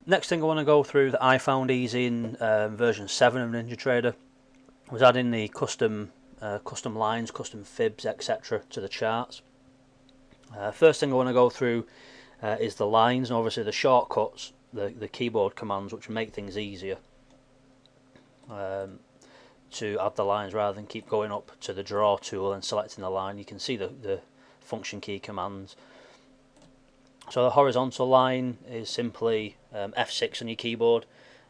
Next thing I want to go through that I found easy in version 7 of NinjaTrader was adding the custom lines, custom fibs, etc. to the charts. First thing I want to go through is the lines, and obviously the shortcuts, the keyboard commands, which make things easier to add the lines rather than keep going up to the draw tool and selecting the line. You can see the function key commands. So the horizontal line is simply F6 on your keyboard,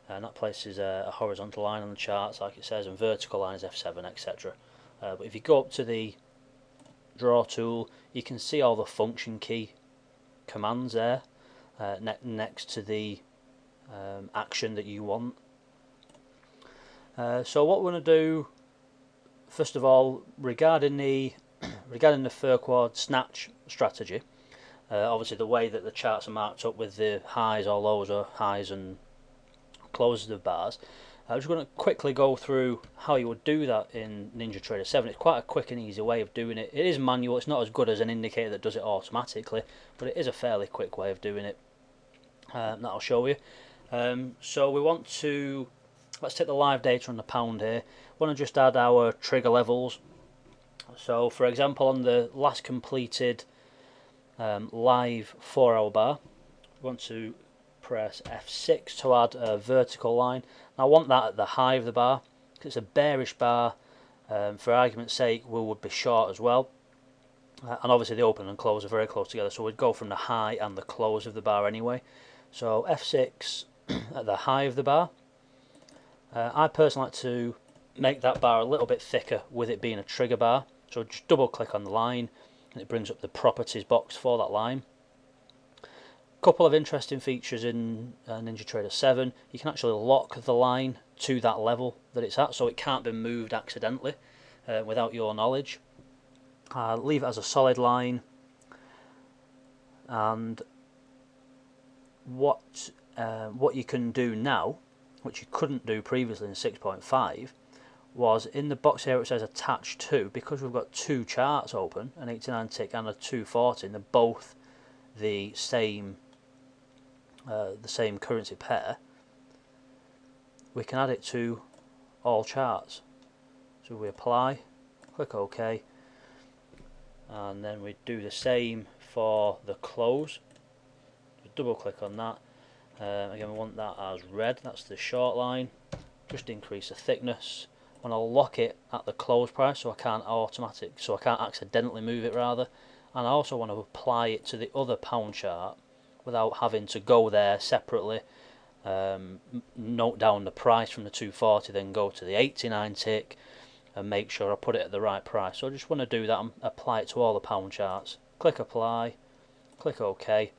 and that places a horizontal line on the charts like it says, and vertical line is F7, etc. But if you go up to the draw tool, you can see all the function key commands there next to the action that you want. So what we're going to do first of all regarding the fur quad snatch strategy, obviously the way that the charts are marked up with the highs or lows or highs and closes of bars, I'm just going to quickly go through how you would do that in NinjaTrader 7. It's quite a quick and easy way of doing it. It is manual, it's not as good as an indicator that does it automatically, but it is a fairly quick way of doing it that I'll show you. So we want to, let's take the live data on the pound here. We want to just add our trigger levels. So for example, on the last completed live 4-hour bar, we want to press F6 to add a vertical line. Now I want that at the high of the bar. It's a bearish bar, for argument's sake we would be short as well, and obviously the open and close are very close together, so we'd go from the high and the close of the bar anyway. So F6 at the high of the bar. I personally like to make that bar a little bit thicker with it being a trigger bar, so just double click on the line and it brings up the properties box for that line. Couple of interesting features in NinjaTrader 7. You can actually lock the line to that level that it's at, so it can't be moved accidentally without your knowledge. Leave it as a solid line, and what you can do now, which you couldn't do previously in 6.5, was in the box here it says attach to, because we've got two charts open, an 89 tick and a 240, and they're both the same currency pair, we can add it to all charts. So we apply, click OK, and then we do the same for the close. We double click on that. Again, we want that as red, that's the short line. Just increase the thickness. I want to lock it at the close price so I can't accidentally move it rather. And I also want to apply it to the other pound chart without having to go there separately, note down the price from the 240, then go to the 89 tick and make sure I put it at the right price. So I just want to do that and apply it to all the pound charts. Click apply, click OK,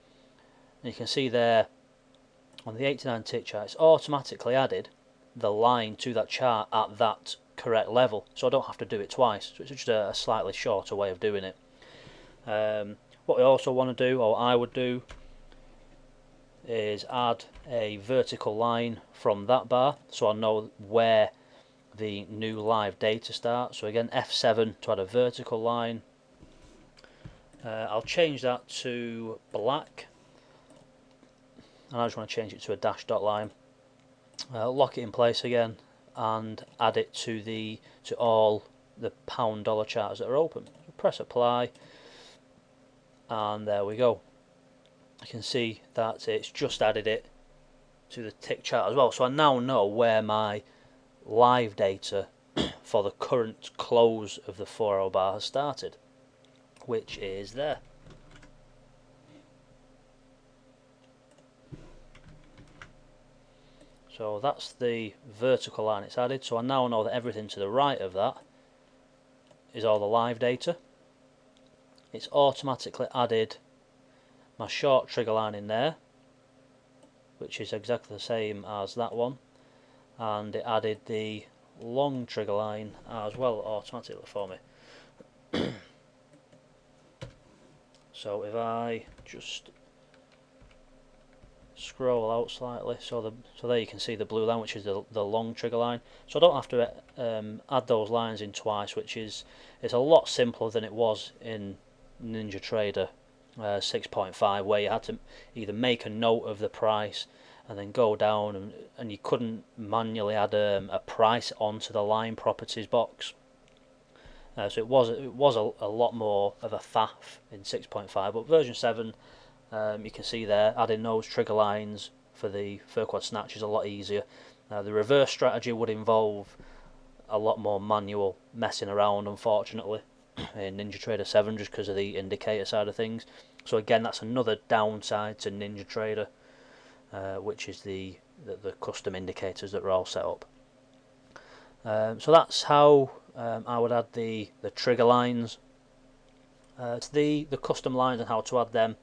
and you can see there on the 89 tick chart it's automatically added the line to that chart at that correct level, so I don't have to do it twice. So it's just a slightly shorter way of doing it. What we also want to do, or I would do, is add a vertical line from that bar so I know where the new live data starts. So again, F7 to add a vertical line. I'll change that to black, and I just want to change it to a dash dot line. Lock it in place again and add it to all the pound dollar charts that are open. So press apply, and there we go. You can see that it's just added it to the tick chart as well, so I now know where my live data for the current close of the 4-hour bar has started, which is there. So that's the vertical line it's added, so I now know that everything to the right of that is all the live data. It's automatically added my short trigger line in there, which is exactly the same as that one, and it added the long trigger line as well automatically for me. So if I just scroll out slightly, so there you can see the blue line, which is the long trigger line. So I don't have to add those lines in twice, it's a lot simpler than it was in NinjaTrader 6.5, where you had to either make a note of the price and then go down, and you couldn't manually add a price onto the line properties box. So it was a lot more of a faff in 6.5, but version 7, you can see there, adding those trigger lines for the fur quad snatch is a lot easier. The reverse strategy would involve a lot more manual messing around, unfortunately, in NinjaTrader 7, just because of the indicator side of things. So again, that's another downside to NinjaTrader, which is the custom indicators that are all set up. So that's how I would add the trigger lines to the custom lines and how to add them.